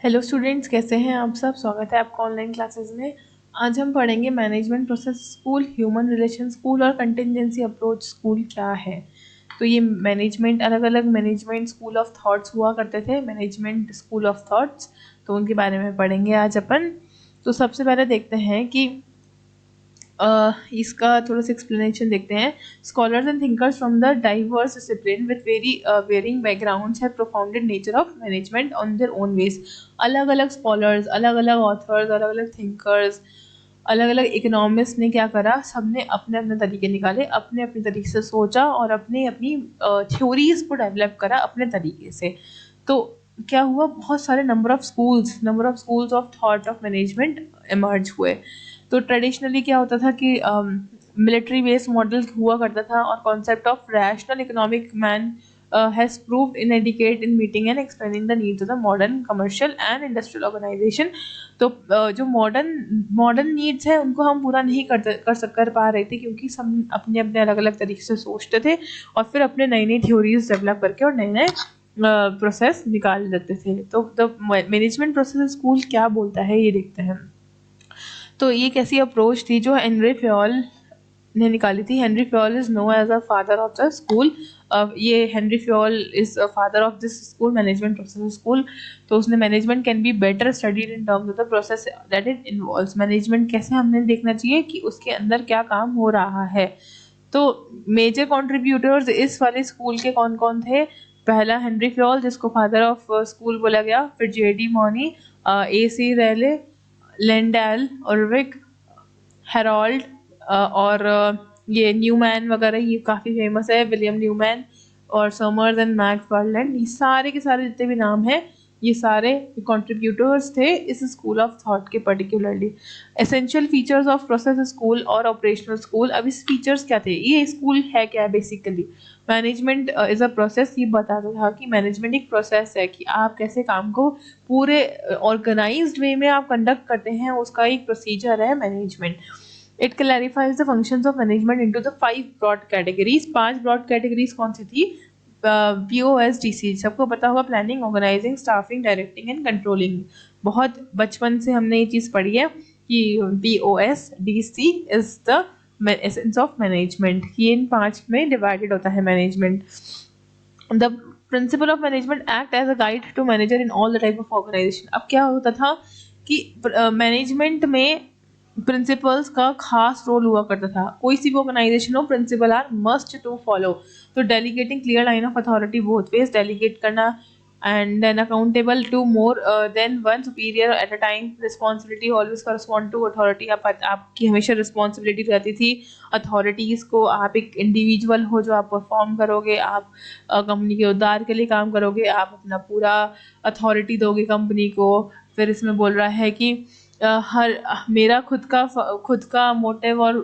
Hello students, कैसे हैं आप सब। स्वागत है आपका ऑनलाइन क्लासेस में। आज हम पढ़ेंगे management process school, human relation school और कंटिजेंसी अप्रोच स्कूल क्या है। तो ये मैनेजमेंट, अलग अलग मैनेजमेंट स्कूल ऑफ थॉट्स हुआ करते थे, मैनेजमेंट स्कूल ऑफ थॉट्स। तो उनके बारे में पढ़ेंगे आज अपन। तो सबसे पहले देखते हैं कि इसका थोड़ा सा एक्सप्लेनेशन देखते हैं। Scholars and thinkers from the diverse discipline with varying backgrounds have profounded nature of management on their own ways. अलग अलग स्कॉलर्स, अलग अलग ऑथर्स, अलग अलग थिंकर्स, अलग अलग इकोनॉमिस्ट ने क्या करा, सबने अपने अपने तरीके निकाले, अपने अपने तरीके से सोचा और अपनी अपनी थ्योरीज को डेवलप करा अपने तरीके से। तो क्या हुआ, बहुत सारे number of schools of thought of management emerge हुए। तो ट्रेडिशनली क्या होता था कि मिलिट्री बेस्ड मॉडल हुआ करता था और concept of rational economic man has proved inadequate in meeting and explaining the needs of the modern commercial and industrial organization। तो जो मॉडर्न नीड्स है उनको हम पूरा नहीं कर पा रहे थे, क्योंकि सब अपने अपने अलग अलग तरीके से सोचते थे और फिर अपने नई नई थ्योरीज डेवलप करके और नए नए प्रोसेस निकाल देते थे। तो द मैनेजमेंट प्रोसेस स्कूल क्या बोलता है ये देखते हैं। तो ये कैसी अप्रोच थी जो हेनरी फ्योल ने निकाली थी। Henri Fayol is known as a father of the school. ये Henri Fayol is father of this school, management process school. तो उसने management can be better studied in terms of the process that it involves. Management कैसे हमने देखना चाहिए कि उसके अंदर क्या काम हो रहा है। तो मेजर कंट्रीब्यूटर्स इस वाले स्कूल के कौन कौन थे। पहला हेनरी फ्योल, जिसको फादर ऑफ स्कूल बोला गया। फिर जेडी मॉनी, ए सी रेले, लेंडेल, ऑरविक, हेरोल्ड, और ये न्यूमैन वगैरह, ये काफ़ी फेमस है, विलियम न्यूमैन और समर्स एंड मैकफार्लैंड। ये सारे के सारे जितने भी नाम हैं, ये सारे कंट्रीब्यूटर्स थे इस स्कूल ऑफ थॉट के particularly. Essential features of process school और ऑपरेशनल स्कूल। अब इस फीचर्स क्या थे, ये स्कूल है क्या basically. Management is a process, ये बताता था कि मैनेजमेंट एक प्रोसेस है कि आप कैसे काम को पूरे ऑर्गेनाइज्ड वे में आप कंडक्ट करते हैं, उसका एक प्रोसीजर है management. It clarifies the functions of management into the 5 broad categories। 5 broad categories कौन सी थी। POSDC, सबको पता होगा, planning, organising, staffing, directing and controlling. बहुत बचपन से हमने ये चीज़ पढ़ी है कि POSDC is the essence of management. ये इन 5 में डिवाइडेड होता है management. The principle of management act as a guide to manager in all the type of organisation. अब क्या होता था कि मैनेजमेंट में प्रिंसिपल्स का खास रोल हुआ करता था। कोई सी भी ऑर्गेनाइजेशन हो, principle are must to follow. तो delegating clear line of authority both ways, delegate करना and then accountable to more than one superior at a time. Responsibility always correspond to authority. आपकी हमेशा रिस्पॉन्सिबिलिटी रहती थी authorities को। आप एक individual हो जो आप परफॉर्म करोगे, आप कंपनी के उद्धार के लिए काम करोगे, आप अपना पूरा अथॉरिटी दोगे कंपनी को। फिर इसमें बोल रहा है कि हर मेरा खुद का मोटिव और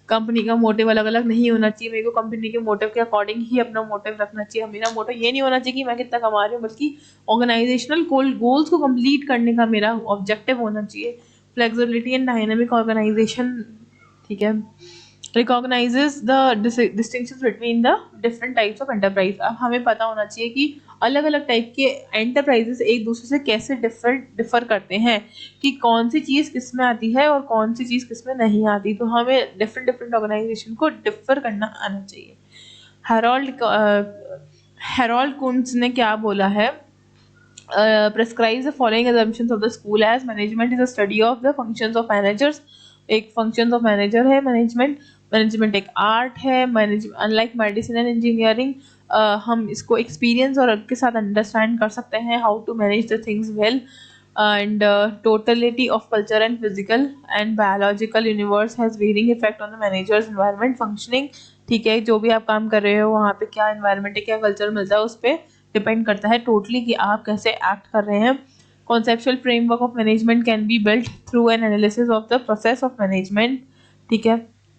कंपनी का मोटिव अलग अलग नहीं होना चाहिए। मेरे को कंपनी के मोटिव के अकॉर्डिंग ही अपना मोटिव रखना चाहिए। मेरा मोटिव ये नहीं होना चाहिए कि मैं कितना कमा रही हूँ, बल्कि ऑर्गेनाइजेशनल गोल्स को कंप्लीट करने का मेरा ऑब्जेक्टिव होना चाहिए। फ्लेक्सिबिलिटी एंड डायनामिक ऑर्गेनाइजेशन, ठीक है, recognizes the distinctions between the different types of enterprise। अब हमें पता होना चाहिए कि अलग अलग टाइप के एंटरप्राइजेस एक दूसरे से कैसे डिफर करते हैं, कि कौन सी चीज़ किस में आती है और कौन सी चीज़ किस में नहीं आती। तो हमें डिफरेंट ऑर्गेनाइजेशन को डिफर करना आना चाहिए। हेरोल्ड कुंट्ज ने क्या बोला है, prescribes the following assumptions of the school as management is a study of the functions of managers। एक functions of manager है मैनेजमेंट एक आर्ट है। अनलाइक मेडिसिन एंड इंजीनियरिंग, हम इसको एक्सपीरियंस और के साथ अंडरस्टैंड कर सकते हैं, how to manage the things well. And totality of culture and physical and biological universe has varying effect on the managers environment functioning. ठीक है, जो भी आप काम कर रहे हो वहाँ पे क्या एनवायरनमेंट है, क्या कल्चर मिलता है, उस पर डिपेंड करता है टोटली कि आप कैसे एक्ट कर रहे हैं। Conceptual framework of management can be built through an analysis of the process of management. ठीक है,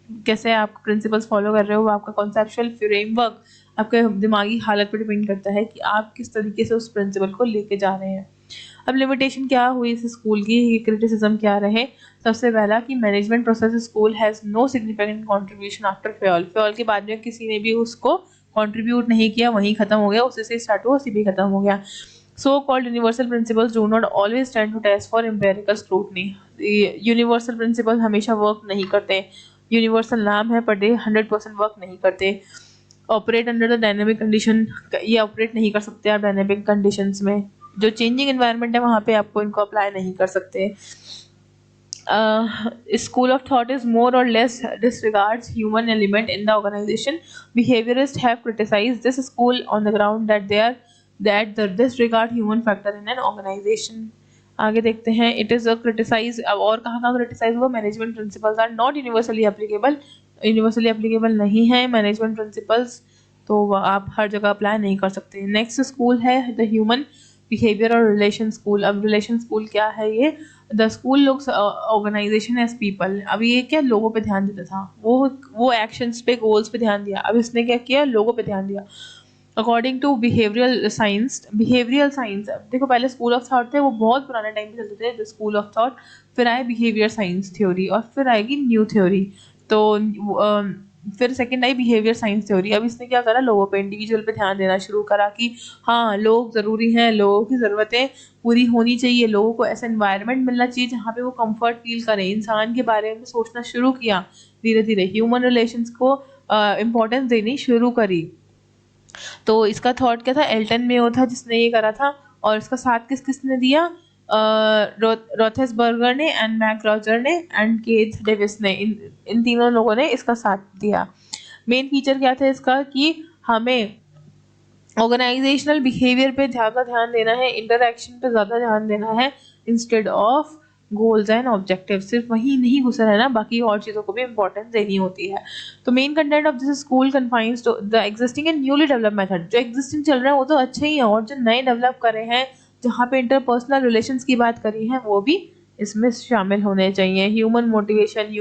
कैसे आप प्रिंसिपल्स फॉलो कर रहे हो, आपका कॉन्सेप्चुअल फ्रेमवर्क आपके दिमागी हालत पर डिपेंड करता है कि आप किस तरीके से उस प्रिंसिपल को लेके जा रहे हैं। अब लिमिटेशन क्या हुई इस स्कूल की, ये क्रिटिसिज्म क्या रहे। सबसे पहला कि management process school has no significant contribution after Fayol. Fayol के बाद में किसी ने भी उसको कंट्रीब्यूट नहीं किया, वहीं खत्म हो गया, उसी से स्टार्ट हुआ उसी भी खत्म हो गया। So-called universal principles do not always stand to test for empirical scrutiny. Universal principle हमेशा वर्क नहीं करते. यूनिवर्सल नाम है पर ये 100% वर्क नहीं करते. Operate under the dynamic condition, ये ऑपरेट नहीं कर सकते आप डायनेमिक कंडीशंस में. जो चेंजिंग एनवायरनमेंट है वहाँ पे आपको इनको अप्लाई नहीं कर सकते. School of thought is more or less disregards human element in the organization. Behaviorists have criticized this school on the ground that the disregard human factor in an organization. आगे देखते हैं. It is a criticize, और कहाँ criticize हुआ. Management principles are not universally applicable. Universally applicable नहीं है management principles, तो आप हर जगह अप्लाई नहीं कर सकते. नेक्स्ट स्कूल है द ह्यूमन बिहेवियर और रिलेशन स्कूल. अब रिलेशन स्कूल क्या है? ये the school looks organisation as people. अब ये क्या लोगों पे ध्यान देता था, वो एक्शंस पे, गोल्स पे ध्यान दिया. अब इसने क्या किया? लोगों पे ध्यान दिया. अकॉर्डिंग टू बिहेवियरल साइंस, देखो पहले स्कूल ऑफ थॉट थे, वो बहुत पुराने टाइम पे चलते थे, द स्कूल ऑफ थॉट. फिर आए बिहेवियर साइंस थ्योरी और फिर आएगी न्यू थ्योरी. तो फिर सेकंड आई बिहेवियर साइंस थ्योरी. अब इसने क्या करा? लोगों पे, इंडिविजुअल पे ध्यान देना शुरू करा कि हाँ लोग ज़रूरी हैं, लोगों की ज़रूरतें पूरी होनी चाहिए, लोगों को ऐसा एनवायरनमेंट मिलना चाहिए जहाँ पे वो कंफर्ट फील करें. इंसान के बारे में सोचना शुरू किया धीरे धीरे. ह्यूमन रिलेशंस को इम्पोर्टेंस देनी शुरू करी. तो इसका थॉट क्या था? एल्टन मेयो था जिसने ये करा था. और इसका साथ किसने दिया? रोथेसबर्गर ने एंड मैकग्रॉजर ने एंड केथ डेविस ने. इन तीनों लोगों ने इसका साथ दिया. मेन फीचर क्या था इसका? कि हमें ऑर्गेनाइजेशनल बिहेवियर पे ज़्यादा ध्यान देना है, इंटरैक्शन पे ज़्यादा ध्यान देना है instead of goals and objective. सिर्फ वही नहीं घुसा रहना, बाकी और चीज़ों को भी इंपॉर्टेंस देनी होती है. तो main content of this school confines to the existing and newly develop method. जो एग्जिस्टिंग चल रहा है वो तो अच्छे ही है, और जो नए डेवलप कर रहे हैं, जहाँ पे इंटरपर्सनल रिलेशंस की बात करी है, वो भी इसमें शामिल होने चाहिए. ह्यूमन मोटिवेशन,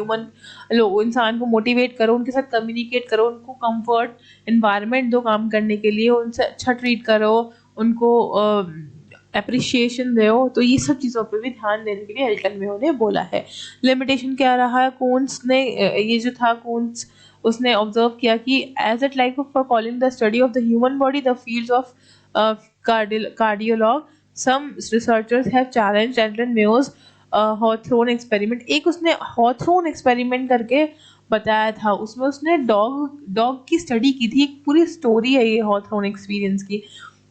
इंसान को मोटिवेट करो, उनके साथ कम्युनिकेट करो, उनको कंफर्ट एनवायरनमेंट दो काम करने के लिए, उनसे अच्छा ट्रीट करो, उनको अप्रिशिएशन दो. तो ये सब चीज़ों पे भी ध्यान देने के लिए एल्टन मेयो ने बोला है. लिमिटेशन क्या रहा है? कोन्स ने ये जो था कोन्स, उसने ऑब्जर्व किया कि as at like for calling the study of the human body the fields of cardiology, some researchers have challenged Elton Mayo's Hawthorne experiment. एक उसने हॉथोर्न एक्सपेरिमेंट करके बताया था, उसमें उसने डॉग की स्टडी की थी. एक पूरी स्टोरी है ये हॉथोर्न एक्सपीरियंस की.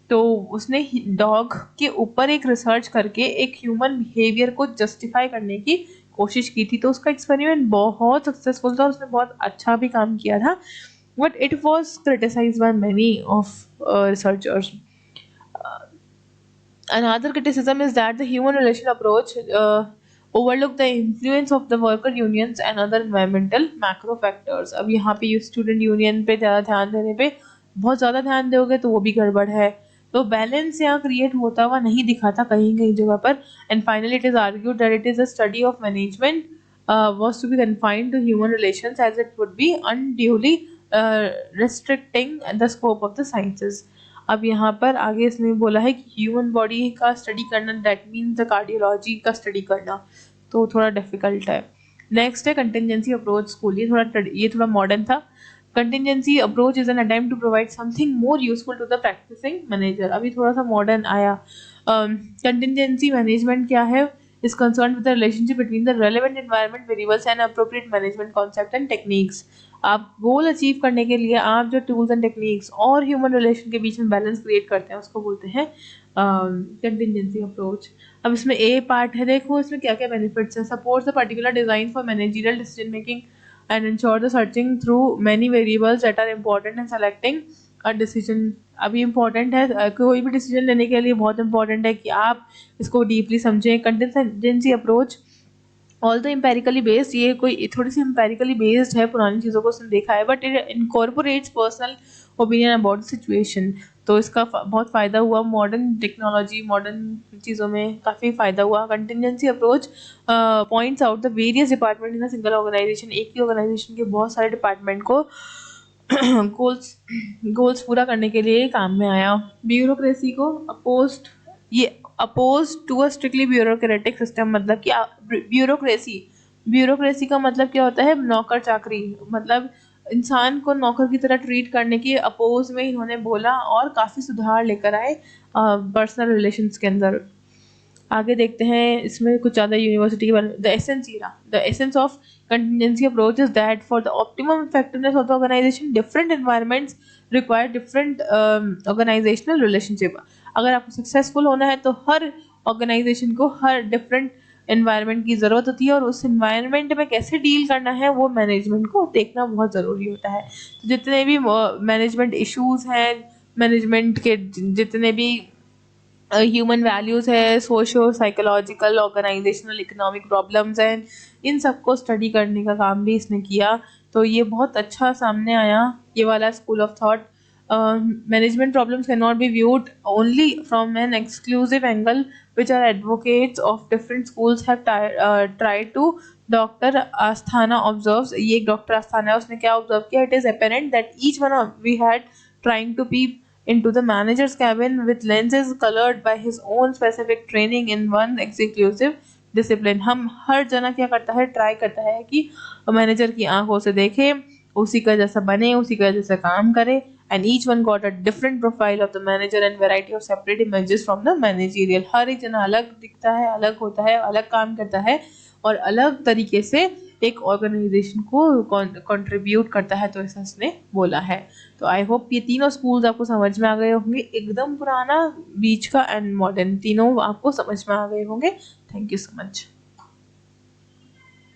तो उसने डॉग के ऊपर एक रिसर्च करके एक ह्यूमन बिहेवियर को जस्टिफाई करने की कोशिश की थी. तो उसका एक्सपेरिमेंट बहुत सक्सेसफुल था, उसने बहुत अच्छा भी काम किया था, but it was criticised by many of researchers. Another criticism is that the human relation approach overlook the influence of the worker unions and other environmental macro factors. अब यहाँ पे स्टूडेंट यूनियन पे ज़्यादा ध्यान देने पे, बहुत ज़्यादा ध्यान दोगे तो वो भी गड़बड़ है. तो बैलेंस यहाँ क्रिएट होता हुआ नहीं दिखा था कहीं कहीं जगह पर. And finally it is argued that it is a study of management was to be confined to human relations as it would be unduly restricting the scope of the sciences. अब यहाँ पर आगे इसने बोला है कि ह्यूमन बॉडी का study करना, दैट मीन्स द कार्डियोलॉजी का स्टडी करना, तो थोड़ा डिफिकल्ट है. नेक्स्ट है कंटिजेंसी अप्रोच स्कूल. ये थोड़ा मॉडर्न था. Contingency approach is an attempt to provide something more useful to the practising manager. अभी थोड़ा सा मॉडर्न आया. कंटिजेंसी मैनेजमेंट क्या है? is concerned with the relationship between the relevant environment variables and appropriate management concept and techniques. आप goal achieve करने के लिए आप जो टूल्स एंड टेक्निक्स और ह्यूमन रिलेशन के बीच में बैलेंस क्रिएट करते हैं उसको बोलते हैं कंटिजेंसी अप्रोच. अब इसमें ए पार्ट है, देखो इसमें क्या क्या बेनिफिट्स हैं. Supports the particular design for managerial decision making and ensure the searching through many variables that are important in selecting a decision. अभी इम्पॉर्टेंट है, कोई भी डिसीजन लेने के लिए बहुत इंपॉर्टेंट है कि आप इसको डीपली समझें. Contingency approach all the empirically based, ये कोई थोड़ी सी एम्पेरिकली बेस्ड है, पुरानी चीज़ों को उसने देखा है, but it incorporates personal opinion about the situation. तो इसका बहुत फ़ायदा हुआ. मॉडर्न टेक्नोलॉजी, मॉडर्न चीज़ों में काफ़ी फ़ायदा हुआ. Contingency approach points out the various department in a single organisation. एक ही ऑर्गेनाइजेशन के बहुत सारे डिपार्टमेंट को गोल्स पूरा करने के लिए काम में आया. ब्यूरोक्रेसी को opposed to a strictly bureaucratic system. मतलब कि ब्यूरोक्रेसी का मतलब क्या होता है? नौकर चाकरी. मतलब इंसान को नौकर की तरह ट्रीट करने के अपोज में इन्होंने बोला और काफ़ी सुधार लेकर आए पर्सनल रिलेशंस के अंदर। आगे देखते हैं इसमें कुछ ज़्यादा यूनिवर्सिटी के बारे में। The essence of contingency approach is that for the optimum effectiveness of the organisation different environments require different organisational relationship. अगर आपको सक्सेसफुल होना है तो हर ऑर्गेनाइजेशन को हर डिफरेंट एनवायरनमेंट की ज़रूरत होती है और उस एनवायरनमेंट में कैसे डील करना है वो मैनेजमेंट को देखना बहुत ज़रूरी होता है। तो जितने भी मैनेजमेंट इश्यूज हैं, मैनेजमेंट के जितने भी ह्यूमन वैल्यूज़ है, socio psychological organisational economic problems हैं, इन सबको स्टडी करने का काम भी इसने किया। तो ये बहुत अच्छा सामने आया ये वाला school of thought. Management problems can not be viewed only from an exclusive angle which are advocates of different schools have tried to. Doctor Asthana observes, ये एक डॉक्टर आस्थाना है, उसने क्या ऑब्जर्व किया, it is apparent that each one of we had trying to peep into the manager's cabin with lenses colored by his own specific training in one exclusive discipline। हम हर जना क्या करता है, ट्राई करता है कि मैनेजर की आंखों से देखे, उसी का जैसा बने, उसी का जैसा काम करे। and each one got a different profile of the manager and variety of separate images from the managerial। हर एक जना अलग दिखता है, अलग होता है, अलग काम करता है और अलग तरीके से एक ऑर्गेनाइजेशन को कंट्रीब्यूट करता है। तो ऐसा उसने बोला है। तो आई होप ये तीनों स्कूल्स आपको समझ में आ गए होंगे, एकदम पुराना, बीच का एंड मॉडर्न, तीनों आपको समझ में आ गए होंगे। Thank you so much.